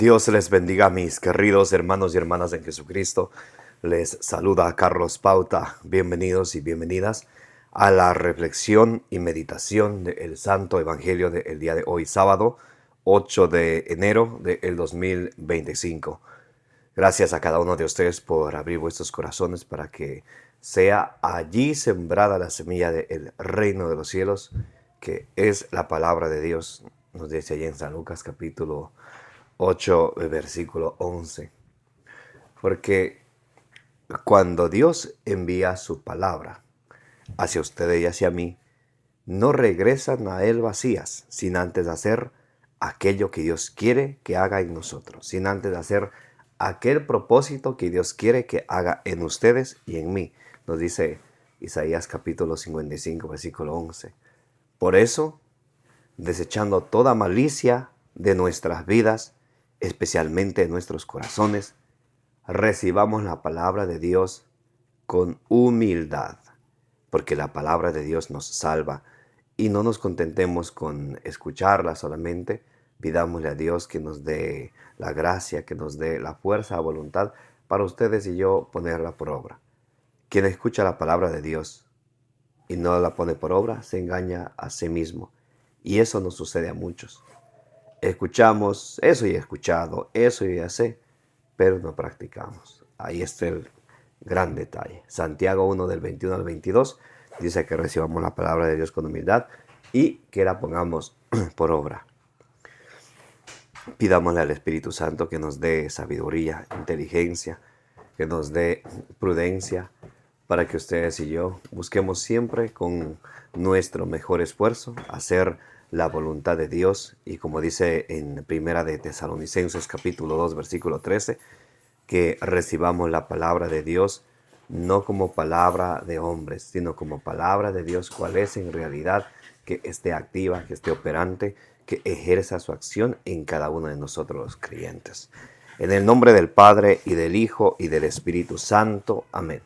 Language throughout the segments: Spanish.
Dios les bendiga, mis queridos hermanos y hermanas en Jesucristo. Les saluda Carlos Pauta. Bienvenidos y bienvenidas a la reflexión y meditación del Santo Evangelio del día de hoy, sábado 8 de enero del 2025. Gracias a cada uno de ustedes por abrir vuestros corazones para que sea allí sembrada la semilla del reino de los cielos, que es la palabra de Dios. Nos dice allí en San Lucas capítulo 8, versículo 11. Porque cuando Dios envía su palabra hacia ustedes y hacia mí, no regresan a Él vacías, sin antes hacer aquello que Dios quiere que haga en nosotros, sin antes hacer aquel propósito que Dios quiere que haga en ustedes y en mí. Nos dice Isaías capítulo 55, versículo 11. Por eso, desechando toda malicia de nuestras vidas, especialmente en nuestros corazones, recibamos la palabra de Dios con humildad, porque la palabra de Dios nos salva y no nos contentemos con escucharla solamente. Pidámosle a Dios que nos dé la gracia, que nos dé la fuerza, la voluntad para ustedes y yo ponerla por obra. Quien escucha la palabra de Dios y no la pone por obra, se engaña a sí mismo. Y eso nos sucede a muchos. Escuchamos, eso ya he escuchado, eso ya sé, pero no practicamos. Ahí está el gran detalle. Santiago 1 del 21 al 22 dice que recibamos la palabra de Dios con humildad y que la pongamos por obra. Pidámosle al Espíritu Santo que nos dé sabiduría, inteligencia, que nos dé prudencia, para que ustedes y yo busquemos siempre con nuestro mejor esfuerzo hacer la voluntad de Dios. Y como dice en Primera de Tesalonicenses capítulo 2 versículo 13, que recibamos la palabra de Dios no como palabra de hombres, sino como palabra de Dios, cual es en realidad, que esté activa, que esté operante, que ejerza su acción en cada uno de nosotros los creyentes. En el nombre del Padre, y del Hijo, y del Espíritu Santo. Amén.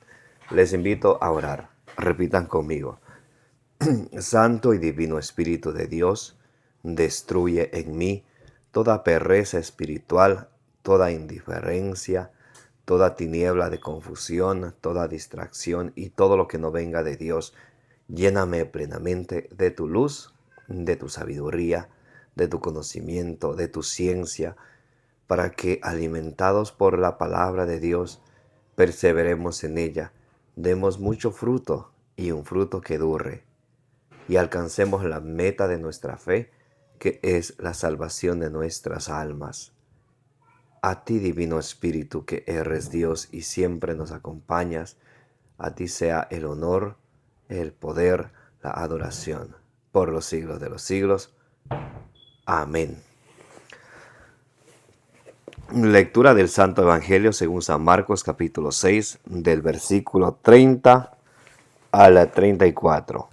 Les invito a orar. Repitan conmigo. Santo y divino Espíritu de Dios, destruye en mí toda pereza espiritual, toda indiferencia, toda tiniebla de confusión, toda distracción y todo lo que no venga de Dios. Lléname plenamente de tu luz, de tu sabiduría, de tu conocimiento, de tu ciencia, para que, alimentados por la palabra de Dios, perseveremos en ella, demos mucho fruto y un fruto que dure, y alcancemos la meta de nuestra fe, que es la salvación de nuestras almas. A ti, Divino Espíritu, que eres Dios y siempre nos acompañas, a ti sea el honor, el poder, la adoración, por los siglos de los siglos. Amén. Lectura del Santo Evangelio según San Marcos capítulo 6, del versículo 30 al 34.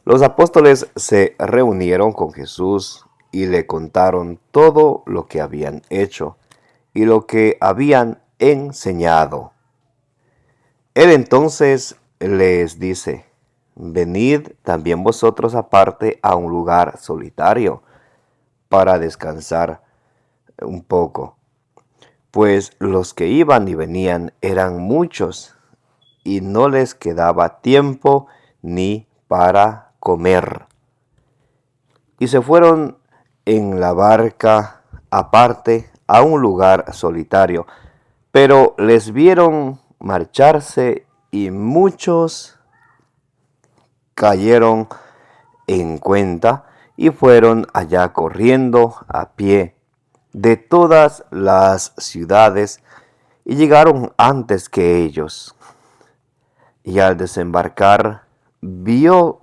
Los apóstoles se reunieron con Jesús y le contaron todo lo que habían hecho y lo que habían enseñado. Él entonces les dice: venid también vosotros aparte a un lugar solitario para descansar un poco, pues los que iban y venían eran muchos y no les quedaba tiempo ni para comer. Y se fueron en la barca aparte a un lugar solitario, pero les vieron marcharse y muchos cayeron en cuenta y fueron allá corriendo a pie de todas las ciudades y llegaron antes que ellos. Y al desembarcar vio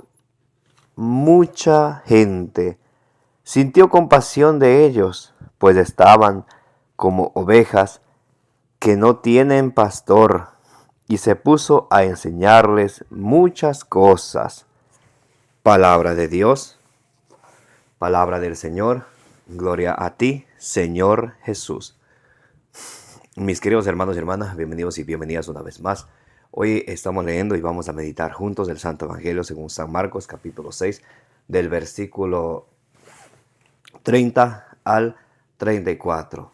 mucha gente, sintió compasión de ellos, pues estaban como ovejas que no tienen pastor, y se puso a enseñarles muchas cosas. Palabra de Dios, palabra del Señor. Gloria a ti, Señor Jesús. Mis queridos hermanos y hermanas, bienvenidos y bienvenidas una vez más. Hoy estamos leyendo y vamos a meditar juntos el Santo Evangelio según San Marcos, capítulo 6, del versículo 30 al 34.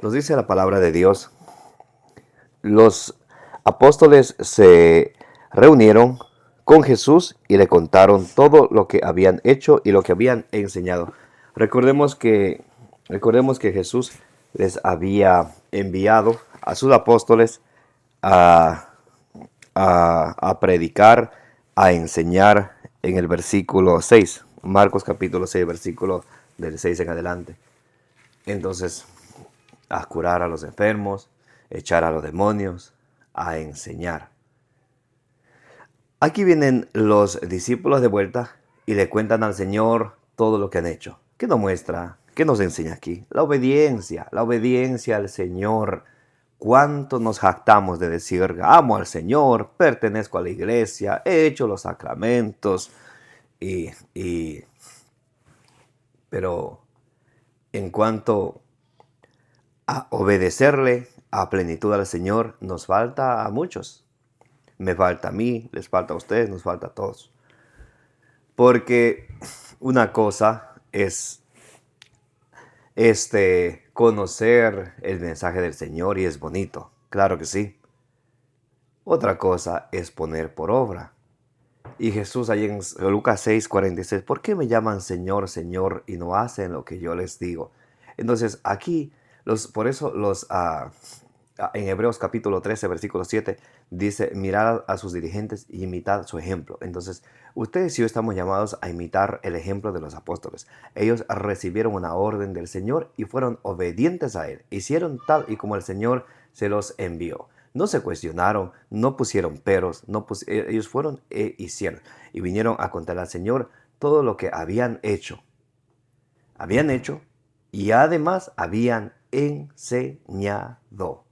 Nos dice la palabra de Dios. Los apóstoles se reunieron con Jesús y le contaron todo lo que habían hecho y lo que habían enseñado. Recordemos que Jesús les había enviado a sus apóstoles a, a predicar, a enseñar en el versículo 6. Marcos capítulo 6, versículo del 6 en adelante. Entonces, a curar a los enfermos, echar a los demonios, a enseñar. Aquí vienen los discípulos de vuelta y le cuentan al Señor todo lo que han hecho. ¿Qué nos muestra? ¿Qué nos enseña aquí? La obediencia al Señor. ¿Cuánto nos jactamos de decir, amo al Señor, pertenezco a la iglesia, he hecho los sacramentos, pero en cuanto a obedecerle a plenitud al Señor, nos falta a muchos. Me falta a mí, les falta a ustedes, nos falta a todos. Porque una cosa es conocer el mensaje del Señor y es bonito, claro que sí. Otra cosa es poner por obra. Y Jesús ahí en Lucas 6:46, ¿por qué me llaman Señor, Señor y no hacen lo que yo les digo? Entonces aquí, por eso en Hebreos capítulo 13, versículo 7, dice, mirad a sus dirigentes y imitad su ejemplo. Entonces, ustedes y yo estamos llamados a imitar el ejemplo de los apóstoles. Ellos recibieron una orden del Señor y fueron obedientes a Él. Hicieron tal y como el Señor se los envió. No se cuestionaron, no pusieron peros, ellos fueron e hicieron. Y vinieron a contar al Señor todo lo que habían hecho. Habían hecho y además habían enseñado.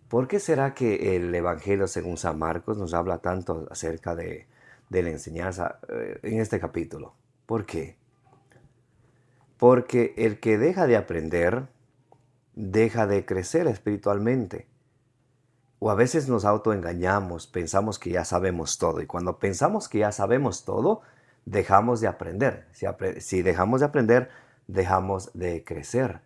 ¿Por qué será que el Evangelio según San Marcos nos habla tanto acerca de la enseñanza en este capítulo? ¿Por qué? Porque el que deja de aprender, deja de crecer espiritualmente. O a veces nos autoengañamos, pensamos que ya sabemos todo. Y cuando pensamos que ya sabemos todo, dejamos de aprender. Si dejamos de aprender, dejamos de crecer.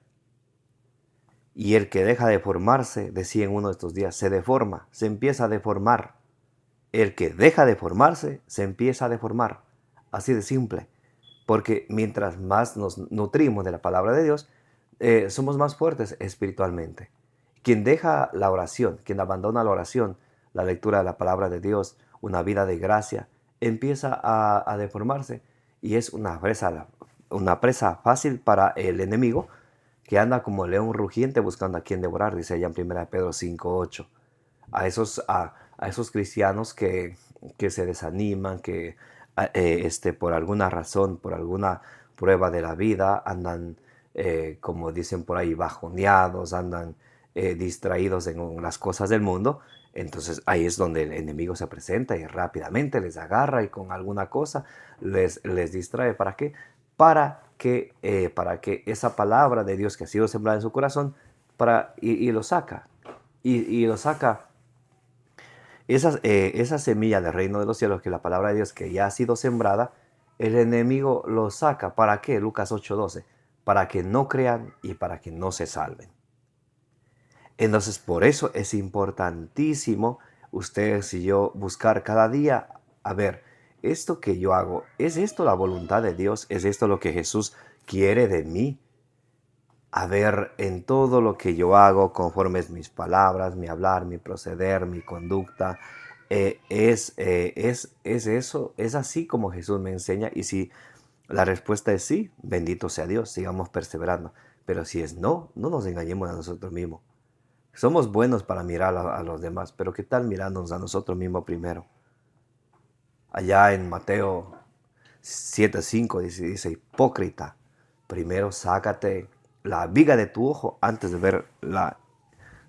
Y el que deja de formarse, decía en uno de estos días, se deforma, se empieza a deformar. El que deja de formarse, se empieza a deformar. Así de simple. Porque mientras más nos nutrimos de la palabra de Dios, somos más fuertes espiritualmente. Quien deja la oración, quien abandona la oración, la lectura de la palabra de Dios, una vida de gracia, empieza a deformarse y es una presa fácil para el enemigo que anda como león rugiente buscando a quien devorar, dice allá en 1 Pedro 5:8. A esos cristianos que se desaniman, que por alguna razón, por alguna prueba de la vida, andan, como dicen por ahí, bajoneados, andan distraídos en las cosas del mundo. Entonces ahí es donde el enemigo se presenta y rápidamente les agarra y con alguna cosa les distrae. ¿Para qué? Para que esa palabra de Dios que ha sido sembrada en su corazón, y lo saca. Y lo saca. Esa semilla del reino de los cielos, que la palabra de Dios que ya ha sido sembrada, el enemigo lo saca. ¿Para qué? Lucas 8:12. Para que no crean y para que no se salven. Entonces, por eso es importantísimo ustedes y yo buscar cada día, a ver, esto que yo hago, ¿es esto la voluntad de Dios? ¿Es esto lo que Jesús quiere de mí? A ver, en todo lo que yo hago, conforme es mis palabras, mi hablar, mi proceder, mi conducta, es eso, es así como Jesús me enseña. Y si la respuesta es sí, bendito sea Dios, sigamos perseverando. Pero si es no, no nos engañemos a nosotros mismos. Somos buenos para mirar a los demás, pero ¿qué tal mirándonos a nosotros mismos primero? Allá en Mateo 7:5 dice, hipócrita, primero sácate la viga de tu ojo antes de ver la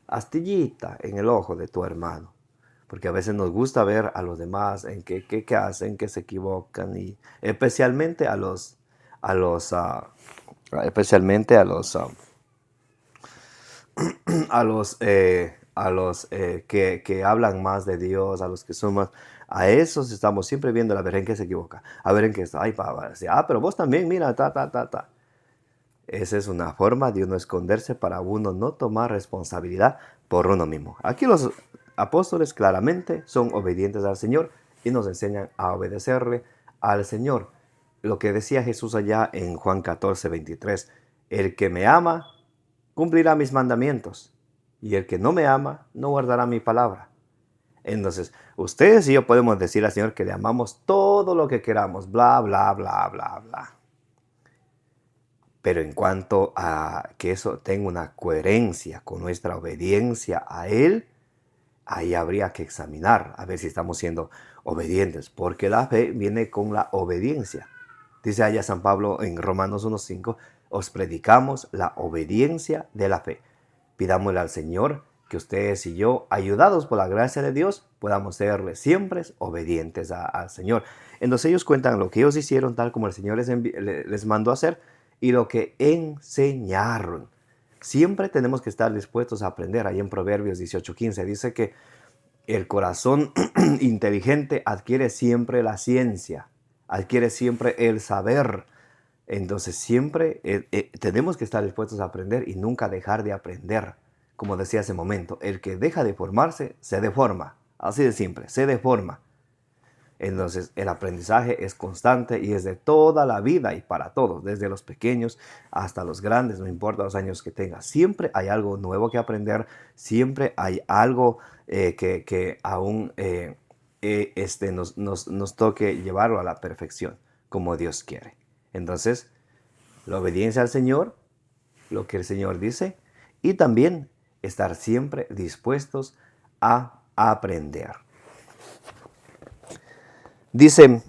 astillita en el ojo de tu hermano. Porque a veces nos gusta ver a los demás en qué hacen, que se equivocan, y especialmente a los que hablan más de Dios, a los que son más, a esos estamos siempre viendo a ver en qué se equivoca, a ver en qué está, pero vos también, mira, ta. Esa es una forma de uno esconderse para uno no tomar responsabilidad por uno mismo. Aquí los apóstoles claramente son obedientes al Señor y nos enseñan a obedecerle al Señor. Lo que decía Jesús allá en Juan 14:23, el que me ama cumplirá mis mandamientos y el que no me ama no guardará mi palabra. Entonces, ustedes y yo podemos decir al Señor que le amamos todo lo que queramos, bla, bla, bla, bla, bla. Pero en cuanto a que eso tenga una coherencia con nuestra obediencia a Él, ahí habría que examinar a ver si estamos siendo obedientes, porque la fe viene con la obediencia. Dice allá San Pablo en Romanos 1:5, os predicamos la obediencia de la fe. Pidámosle al Señor que ustedes y yo, ayudados por la gracia de Dios, podamos serle siempre obedientes al Señor. Entonces ellos cuentan lo que ellos hicieron tal como el Señor les mandó a hacer y lo que enseñaron. Siempre tenemos que estar dispuestos a aprender. Ahí en Proverbios 18:15 dice que el corazón inteligente adquiere siempre la ciencia, adquiere siempre el saber. Entonces siempre tenemos que estar dispuestos a aprender y nunca dejar de aprender. Como decía hace momento, el que deja de formarse se deforma. Así de simple, se deforma. Entonces el aprendizaje es constante y es de toda la vida y para todos, desde los pequeños hasta los grandes, no importa los años que tengas. Siempre hay algo nuevo que aprender, siempre hay algo que aún nos toque llevarlo a la perfección, como Dios quiere. Entonces, la obediencia al Señor, lo que el Señor dice, y también estar siempre dispuestos a aprender. Dice,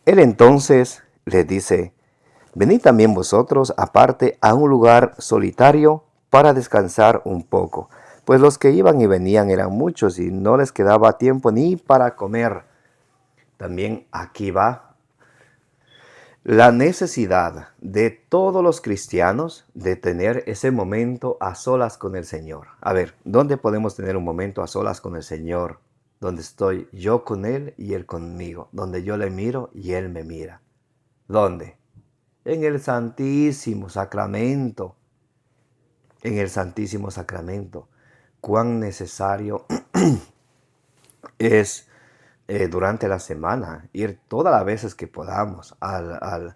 él entonces les dice, venid también vosotros aparte a un lugar solitario para descansar un poco, pues los que iban y venían eran muchos y no les quedaba tiempo ni para comer. También aquí va la necesidad de todos los cristianos de tener ese momento a solas con el Señor. A ver, ¿dónde podemos tener un momento a solas con el Señor? Donde estoy yo con Él y Él conmigo. Donde yo le miro y Él me mira. ¿Dónde? En el Santísimo Sacramento. En el Santísimo Sacramento. Cuán necesario es durante la semana ir todas las veces que podamos al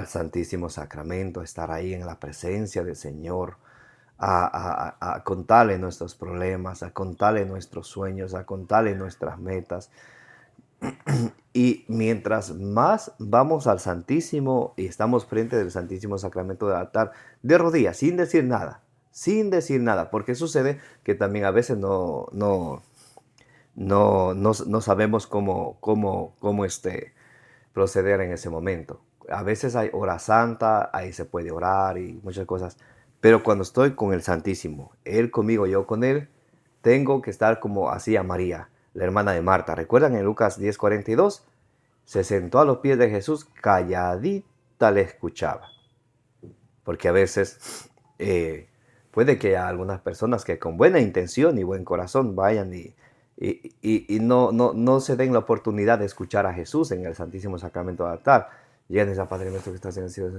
Santísimo Sacramento, estar ahí en la presencia del Señor, a contarle nuestros problemas, a contarle nuestros sueños, a contarle nuestras metas. Y mientras más vamos al Santísimo y estamos frente del Santísimo Sacramento del altar, de rodillas, sin decir nada, porque sucede que también a veces no sabemos cómo proceder en ese momento. A veces hay hora santa, ahí se puede orar y muchas cosas. Pero cuando estoy con el Santísimo, Él conmigo, yo con Él, tengo que estar como hacía María, la hermana de Marta. ¿Recuerdan en Lucas 10:42? Se sentó a los pies de Jesús, calladita le escuchaba. Porque a veces puede que haya algunas personas que con buena intención y buen corazón vayan y no se den la oportunidad de escuchar a Jesús en el Santísimo Sacramento del altar. Llegan a Padre nuestro que estás en el cielo,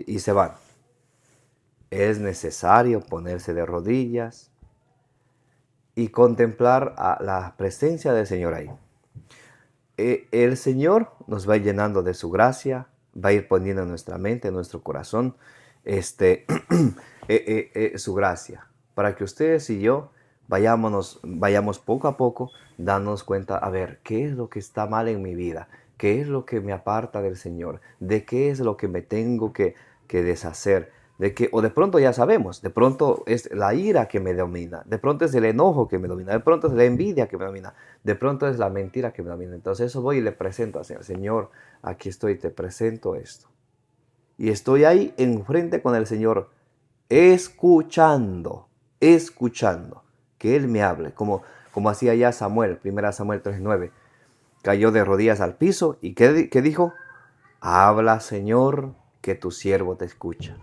y se van. Es necesario ponerse de rodillas y contemplar a la presencia del Señor ahí. El Señor nos va llenando de su gracia, va a ir poniendo en nuestra mente, en nuestro corazón, su gracia, para que ustedes y yo vayamos poco a poco dándonos cuenta, a ver, ¿qué es lo que está mal en mi vida? ¿Qué es lo que me aparta del Señor? ¿De qué es lo que me tengo que deshacer? O de pronto ya sabemos, de pronto es la ira que me domina, de pronto es el enojo que me domina, de pronto es la envidia que me domina, de pronto es la mentira que me domina. Entonces eso voy y le presento al Señor. Señor, aquí estoy, te presento esto. Y estoy ahí enfrente con el Señor, escuchando, que Él me hable, como hacía ya Samuel, 1 Samuel 3:9. Cayó de rodillas al piso y ¿qué dijo? Habla, Señor, que tu siervo te escucha.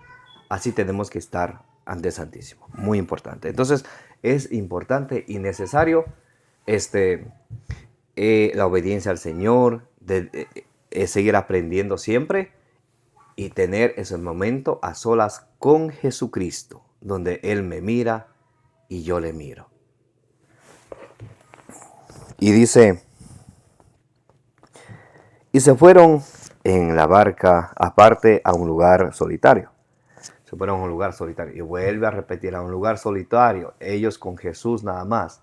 Así tenemos que estar ante el Santísimo. Muy importante. Entonces, es importante y necesario la obediencia al Señor, seguir aprendiendo siempre y tener ese momento a solas con Jesucristo, donde Él me mira y yo le miro. Y dice, y se fueron en la barca aparte a un lugar solitario. Se fueron a un lugar solitario. Y vuelve a repetir, a un lugar solitario. Ellos con Jesús nada más.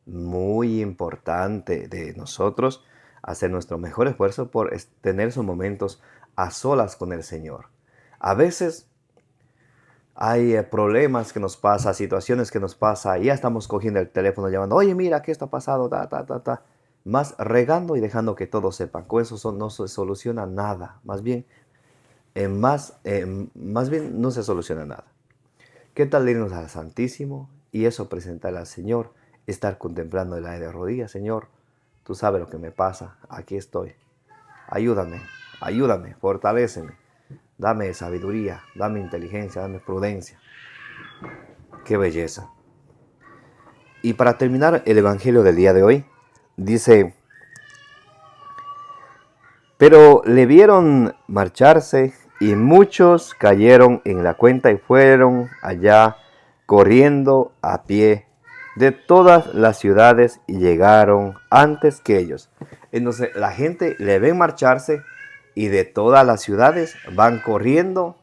Muy importante de nosotros hacer nuestro mejor esfuerzo por tener esos momentos a solas con el Señor. A veces hay problemas que nos pasa, situaciones que nos pasa, y ya estamos cogiendo el teléfono llamando, oye, mira, ¿qué está pasando? Más regando y dejando que todos sepan. Con eso no se soluciona nada. Más bien no se soluciona nada. ¿Qué tal irnos al Santísimo y eso presentarle al Señor? Estar contemplando el aire de rodillas. Señor, tú sabes lo que me pasa, aquí estoy. Ayúdame, fortaléceme. Dame sabiduría, dame inteligencia, dame prudencia. ¡Qué belleza! Y para terminar el Evangelio del día de hoy, dice, pero le vieron marcharse y muchos cayeron en la cuenta y fueron allá corriendo a pie de todas las ciudades y llegaron antes que ellos. Entonces la gente le ve marcharse y de todas las ciudades van corriendo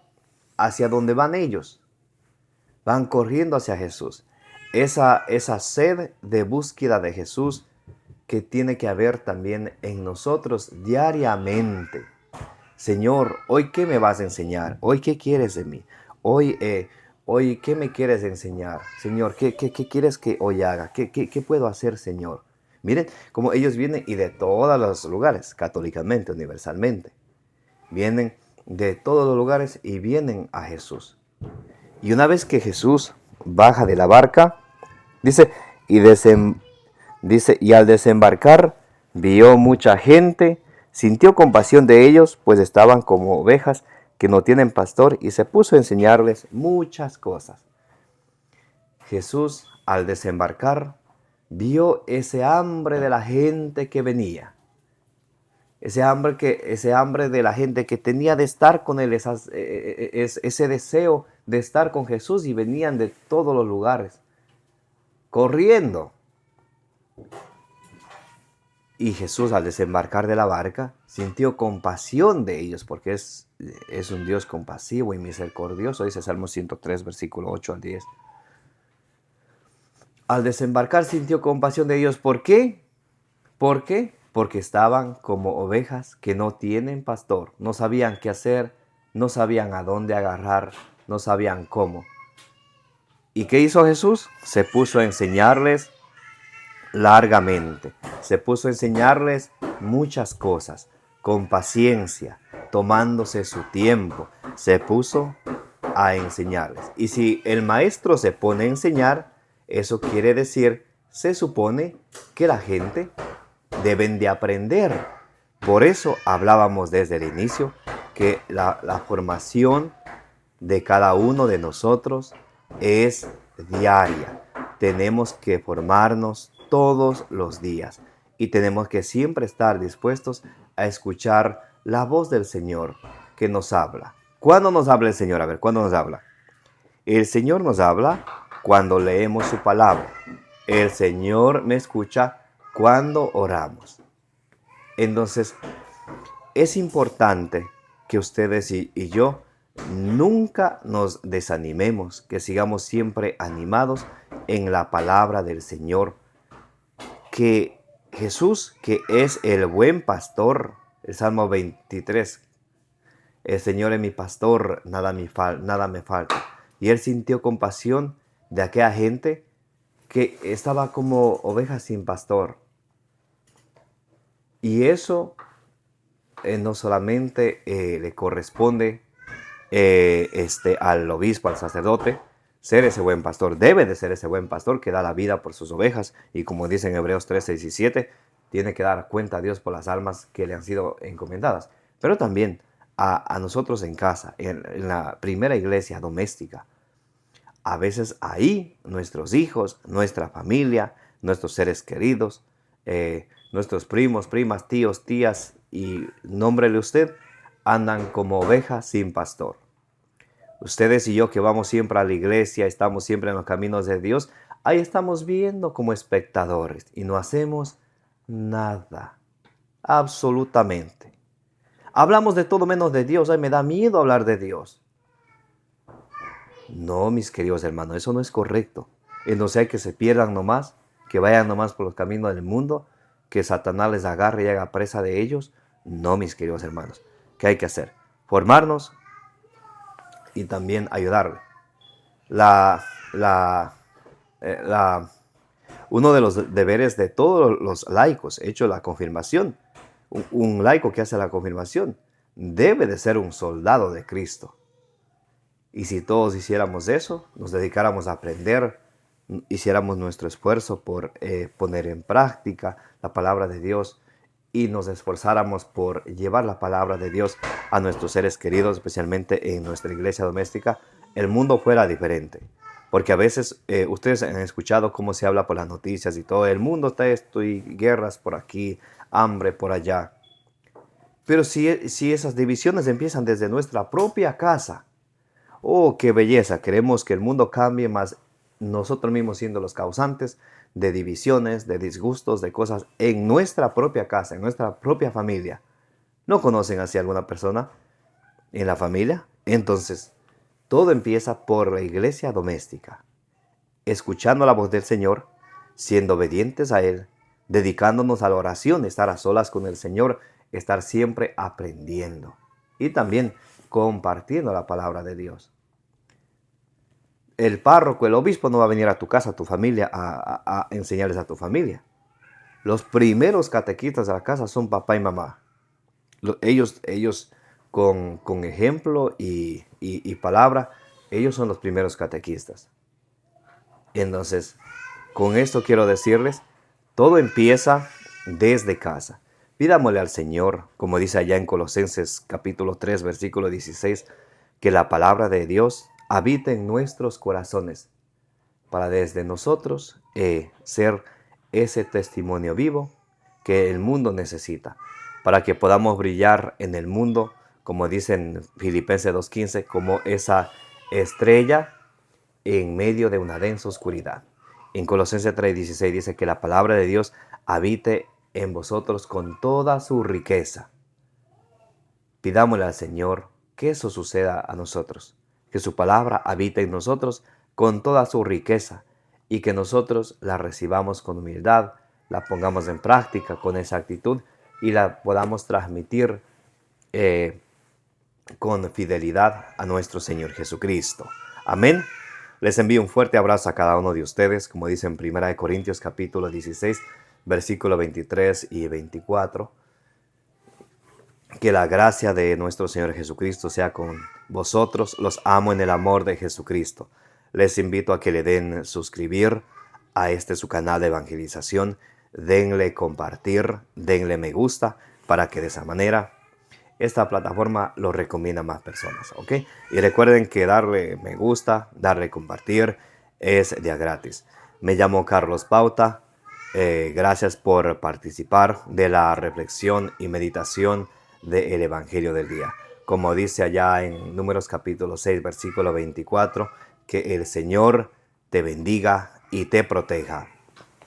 hacia donde van ellos. Van corriendo hacia Jesús. Esa sed de búsqueda de Jesús que tiene que haber también en nosotros diariamente. Señor, ¿hoy qué me vas a enseñar? ¿Hoy qué quieres de mí? Hoy, ¿qué me quieres enseñar? Señor, ¿qué quieres que hoy haga? ¿Qué puedo hacer, Señor? Miren, como ellos vienen y de todos los lugares, católicamente, universalmente. Vienen de todos los lugares y vienen a Jesús. Y una vez que Jesús baja de la barca, dice, y al desembarcar vio mucha gente, sintió compasión de ellos, pues estaban como ovejas que no tienen pastor, y se puso a enseñarles muchas cosas. Jesús, al desembarcar, vio ese hambre de la gente que venía. Ese hambre de la gente que tenía de estar con Él, ese deseo de estar con Jesús, y venían de todos los lugares, corriendo. Y Jesús, al desembarcar de la barca, sintió compasión de ellos, porque es un Dios compasivo y misericordioso, dice Salmo 103, versículo 8 al 10. Al desembarcar sintió compasión de ellos. ¿Por qué? ¿Por qué? Porque estaban como ovejas que no tienen pastor, no sabían qué hacer, no sabían a dónde agarrar, no sabían cómo. ¿Y qué hizo Jesús? Se puso a enseñarles largamente. Se puso a enseñarles muchas cosas, con paciencia, tomándose su tiempo. Se puso a enseñarles. Y si el maestro se pone a enseñar, eso quiere decir, se supone que la gente deben de aprender. Por eso hablábamos desde el inicio que la formación de cada uno de nosotros es diaria. Tenemos que formarnos todos los días y tenemos que siempre estar dispuestos a escuchar la voz del Señor que nos habla. ¿Cuándo nos habla el Señor? A ver, ¿cuándo nos habla? El Señor nos habla cuando leemos su palabra. El Señor me escucha cuando oramos. Entonces, es importante que ustedes y yo nunca nos desanimemos, que sigamos siempre animados en la palabra del Señor. Que Jesús, que es el buen pastor, el Salmo 23, el Señor es mi pastor, nada me falta. Y Él sintió compasión de aquella gente que estaba como ovejas sin pastor. Y eso no solamente le corresponde al obispo, al sacerdote, ser ese buen pastor. Debe de ser ese buen pastor que da la vida por sus ovejas. Y como dice en Hebreos 3, 6 y 7, tiene que dar cuenta a Dios por las almas que le han sido encomendadas. Pero también a nosotros en casa, en la primera iglesia doméstica. A veces ahí nuestros hijos, nuestra familia, nuestros seres queridos, nuestros primos, primas, tíos, tías, y nómbrele usted andan como ovejas sin pastor. Ustedes y yo que vamos siempre a la iglesia, estamos siempre en los caminos de Dios, ahí estamos viendo como espectadores y no hacemos nada, absolutamente. Hablamos de todo menos de Dios. Ay, me da miedo hablar de Dios. No, mis queridos hermanos, eso no es correcto. No sea que se pierdan nomás, que vayan nomás por los caminos del mundo, que Satanás les agarre y haga presa de ellos. No, mis queridos hermanos. ¿Qué hay que hacer? Formarnos y también ayudarle. Uno de los deberes de todos los laicos, hecho la confirmación, un laico que hace la confirmación, debe de ser un soldado de Cristo. Y si todos hiciéramos eso, nos dedicáramos a aprender, hiciéramos nuestro esfuerzo por poner en práctica la palabra de Dios y nos esforzáramos por llevar la palabra de Dios a nuestros seres queridos, especialmente en nuestra iglesia doméstica, el mundo fuera diferente. Porque a veces ustedes han escuchado cómo se habla por las noticias y todo. El mundo está esto y guerras por aquí, hambre por allá. Pero si esas divisiones empiezan desde nuestra propia casa, oh, qué belleza, queremos que el mundo cambie, más nosotros mismos siendo los causantes de divisiones, de disgustos, de cosas en nuestra propia casa, en nuestra propia familia. ¿No conocen así a alguna persona en la familia? Entonces, todo empieza por la iglesia doméstica, escuchando la voz del Señor, siendo obedientes a Él, dedicándonos a la oración, estar a solas con el Señor, estar siempre aprendiendo y también compartiendo la palabra de Dios. El párroco, el obispo no va a venir a tu casa, a tu familia, a enseñarles a tu familia. Los primeros catequistas de la casa son papá y mamá. Ellos con ejemplo y palabra, ellos son los primeros catequistas. Entonces, con esto quiero decirles, todo empieza desde casa. Pidámosle al Señor, como dice allá en Colosenses capítulo 3, versículo 16, que la palabra de Dios habite en nuestros corazones, para desde nosotros ser ese testimonio vivo que el mundo necesita, para que podamos brillar en el mundo, como dice en Filipenses 2:15, como esa estrella en medio de una densa oscuridad. En Colosenses 3:16 dice que la palabra de Dios habite en vosotros con toda su riqueza. Pidámosle al Señor que eso suceda a nosotros, que su palabra habite en nosotros con toda su riqueza y que nosotros la recibamos con humildad, la pongamos en práctica con esa actitud y la podamos transmitir con fidelidad a nuestro Señor Jesucristo. Amén. Les envío un fuerte abrazo a cada uno de ustedes, como dice en 1 Corintios capítulo 16, versículo 23 y 24. Que la gracia de nuestro Señor Jesucristo sea con vosotros. Los amo en el amor de Jesucristo. Les invito a que le den suscribir a su canal de evangelización. Denle compartir, denle me gusta, para que de esa manera esta plataforma lo recomienda a más personas, ¿ok? Y recuerden que darle me gusta, darle compartir es de gratis. Me llamo Carlos Pauta. Gracias por participar de la reflexión y meditación del Evangelio del día. Como dice allá en Números capítulo 6, versículo 24, que el Señor te bendiga y te proteja.